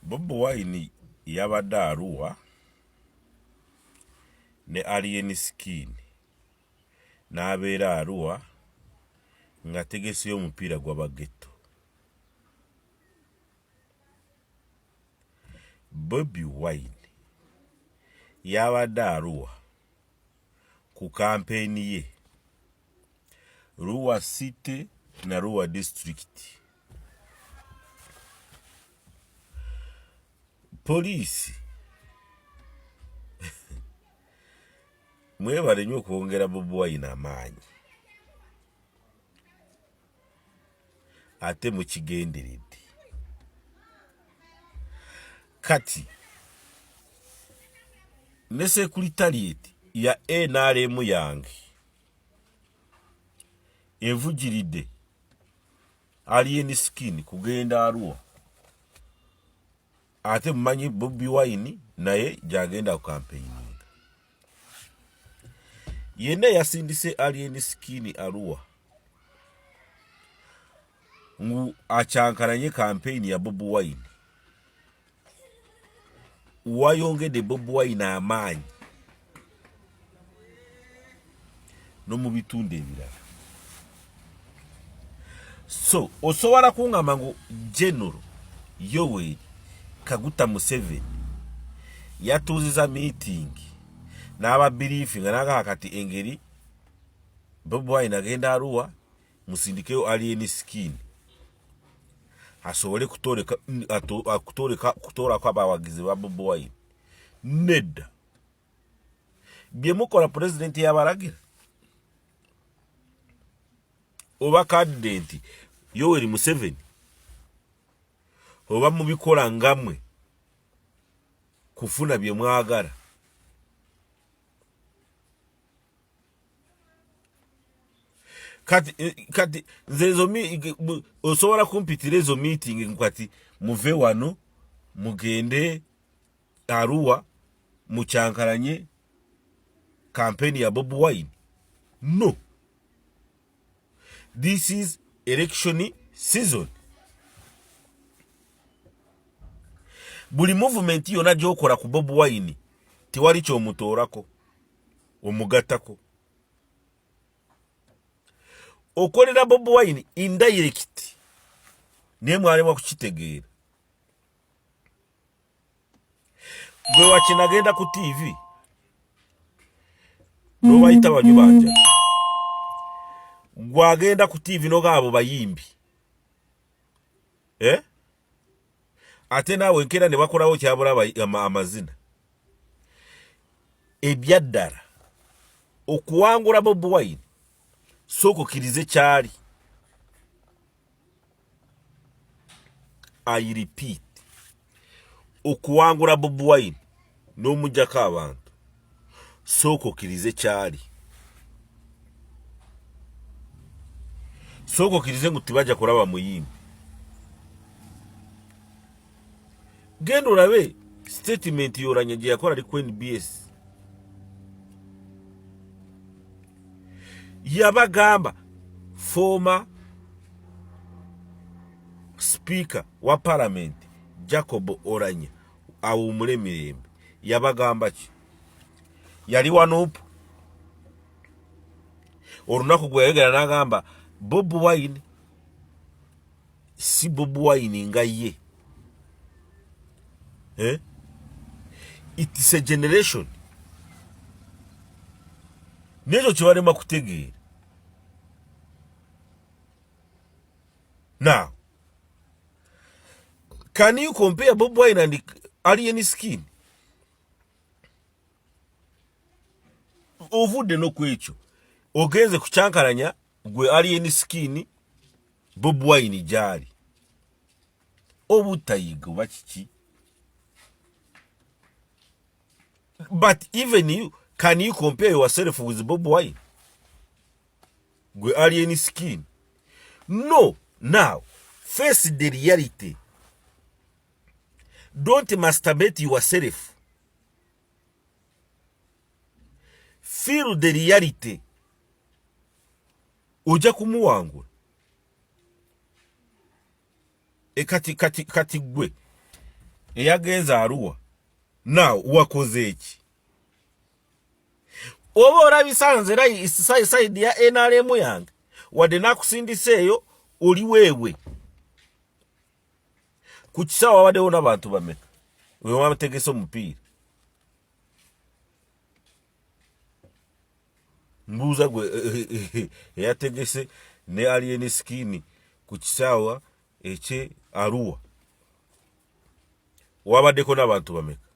Bobiwine yabadde Arua ne alien skin n'abeera Arua nga tegese omupiira gw'abagetto. Bobiwine yabadde Arua ku kampeni ye Arua City na Arua District. Police mwebale nnyo okwongera Bobiwine amaanyi ate mukigenderedde. Kati ne Secretariat ya NRM yange evugiridde alien skin kugenda Arua, ate mmanyi Bobiwine naye jagenda ku campaign. Yenna yasindise alien skin Arua ngu achankaranye campaign ya Bobiwine. Wayongedde Bobiwine amaanyi no mu bitundu ebirala. So osobola kungamba ngu General Yoweri Kaguta Museveni yatuuziza meeting n'aba briefing nga kati engeri Bobiwine agenda Arua musindikeyo alien skin asobole kutoolako abawagizi ba Bobiwine. Nedda bye mukola president yabalagira oba candidate Yoweri Museveni oba mubikola ngamwe kufuna bye mwagala. Kati zezo osobola kumpitira ezo meeting kati muve wano mugende Arua muchankaranye campaign ya Bobiwine? No. This is election season. Buli movement yona gyokola ku Bobiwine tewali kyomutoorako omugattako. Okolera Bobiwine indirect ne mwalema kukitegeera. Gwe wakinagenda ku TV no bayita banyubanja gwagenda ku TV no gabo bayimbi ate nawe nkera ne bakolawo kyabula amazina ebyaddala okuwangula Bobiwine soko kirize kyali. I repeat, okuwangula Bobiwine n'omujjako abantu soko kirize kyali. Soko kirize ngu tibajja kulaba muyimbi. Genda olabe statement yoranya gye yakola ali ku NBS. Yabagamba former speaker wa parliament Jacob Oranya awumule mirembe. Yabagamba ki? Yali wanupu olunaku gwe yayogera n'agamba Bobiwine si Bobiwine nga ye. It is a generation. Nejo kibalema kutegeera. Now, can you compare Bobiwine and alien skin? Ovudde no kwekyo ogenze kuchankaranya gwe alien skin Bobiwine jali obutayiga bakiki. But even you, can you compare yourself with Bobiwine gwe alien skin? No. Now face the reality. Don't masturbate yourself. Feel the reality. Oja kumuwangula. Kati gwe eyagenze Arua now wakoze eki oba olabisanze rayi side ya NRM yange wadde nakusindiseeyo oli weewe ku kisawa waddewo n'abantu bameka we wabategese omupiira mbuuza gwe eyategese ne alien skin ku kisawa ekye Arua wabaddeko n'abantu bameka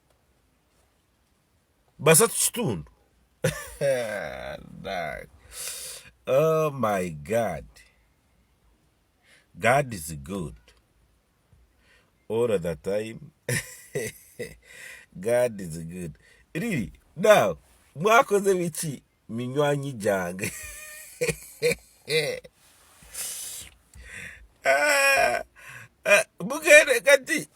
basatu kitundu. Oh my God. God is good. All of the time. God is good. Really? Now, mwakoze biki minywanyi jange. Bugere kati.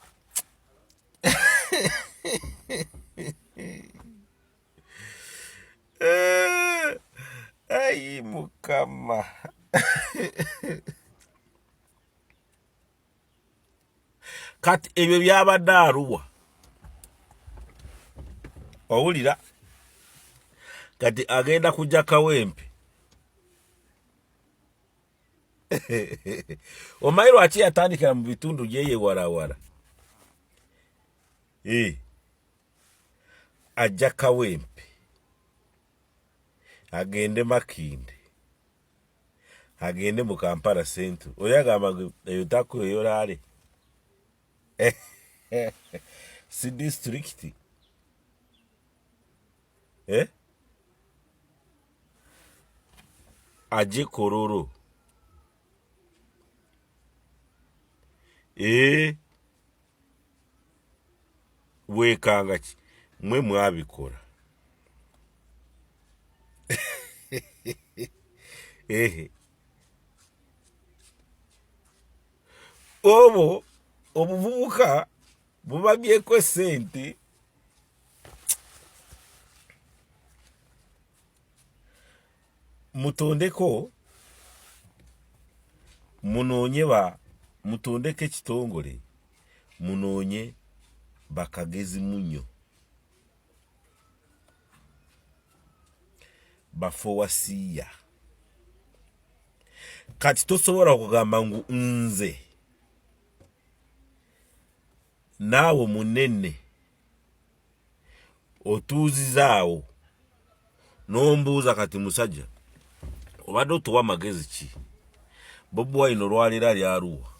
Ai mukama. Kati ebyo byabadde Arua owulira kati agenda kujja Kawempe omanyi lwaki yatandikira mu bitundu yeye warawara ajja Kawempe agende Makinde agende mu Kampala Centre oyagamba eyo tako eyorale si district aje Kororo wekanga ki mwe mwabikora obo obuvubuka bubabyeko sente mutondeko munoonye mutondeke ekitongole munoonye bakagezi munyo bafowasiya kati tosobola kugamba ngu nze naawe munene otuuzizaawo nombuuza kati musajja obadde otuwa magezi ki Bobiwine olwaleero ali Arua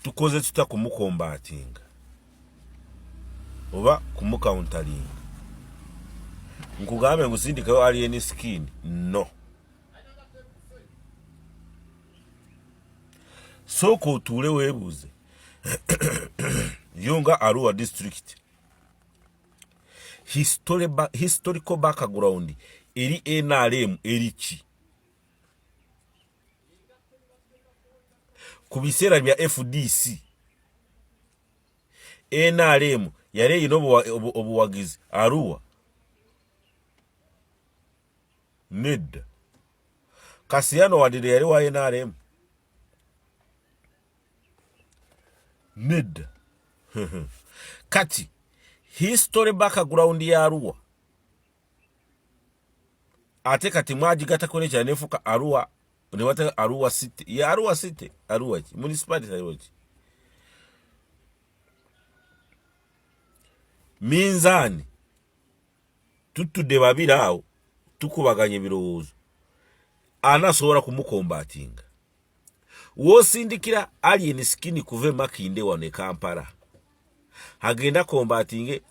tukoze tuta kumukombatinga oba kumukauntalinga nkugambe ngusindikeyo alien skin no soko otuule weebuuze yonga Arua district historical background eri NRM eriki ku biseera bya FDC NRM yali eyina obuwagizi Arua nedda Kasiyano wadde yali wa NRM nedda kati history background ya Arua ate kati mwagigata kone cyane nefuka Arua ne wata Arua city ya Arua city Arua municipality Arua minzani tutudde babiraawo tukubaganye birowoozo anasobola kumukombatinga wosindikira alien skin kuve Makinde wane Kampala agenda kombatinge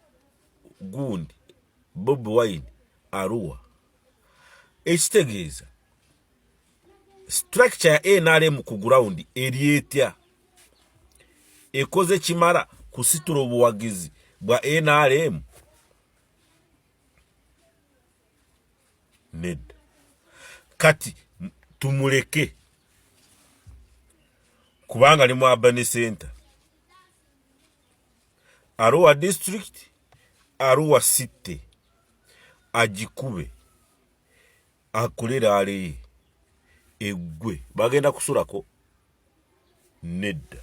gundi Bobiwine Arua ekitegeeza structure ya NRM ku ground erietya ekoze kimara kusitula obuwagizi bwa NRM ned kati tumuleke kubanga ali mu urban center Arua district Arua city ajikube akulera ali egwe bagenda kusulako nedda